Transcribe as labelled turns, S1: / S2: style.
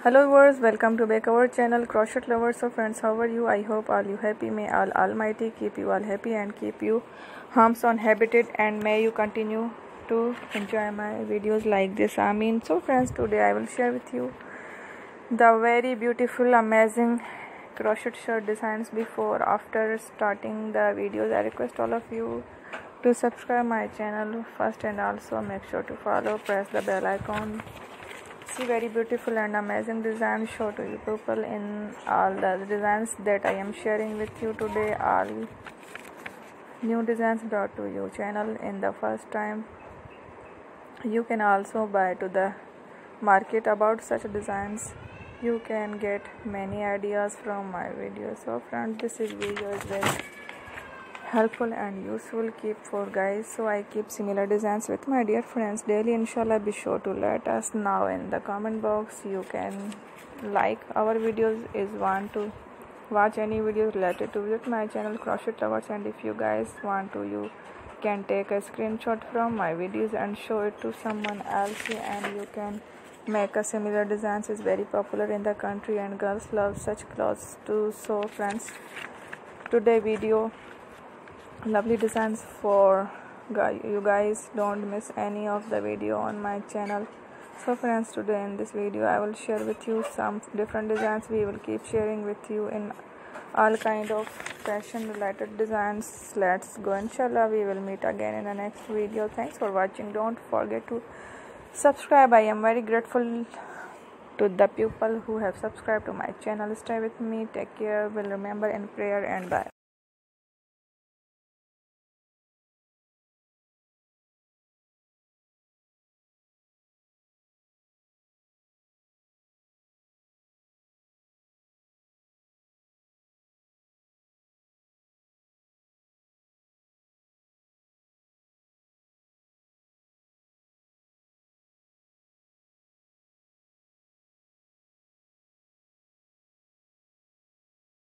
S1: Hello viewers, welcome to back our channel Crochet Lovers. So friends, how are you? I hope all you happy. May Almighty keep you all happy and keep you homes on habited, and may you continue to enjoy my videos like this. So friends, today I will share with you the very beautiful, amazing crochet shirt designs. Before after starting the videos, I request all of you to subscribe my channel first, and also make sure to follow, press the bell icon. See very beautiful and amazing designs show to you people in all the designs that I am sharing with you today. All new designs brought to you channel in the first time. You can also buy to the market about such designs. You can get many ideas from my videos. So friends, this video is very helpful and useful. Keep for guys, so I keep similar designs with my dear friends daily. Inshallah, be sure to let us know in the comment box. You can like our videos, is want to watch any videos related to visit my channel Crochet Lovers, and if you guys want to, you can take a screenshot from my videos and show it to someone else, and you can make a similar designs. Is very popular in the country and girls love such clothes too. So friends, today video lovely designs for you guys. Don't miss any of the video on my channel. So friends, today in this video I will share with you some different designs. We will keep sharing with you in all kind of fashion related designs. Let's go. Inshallah, we will meet again in the next video. Thanks for watching. Don't forget to subscribe. I am very grateful to the people who have subscribed to my channel. Stay with me. Take care. Will remember in prayer, and bye.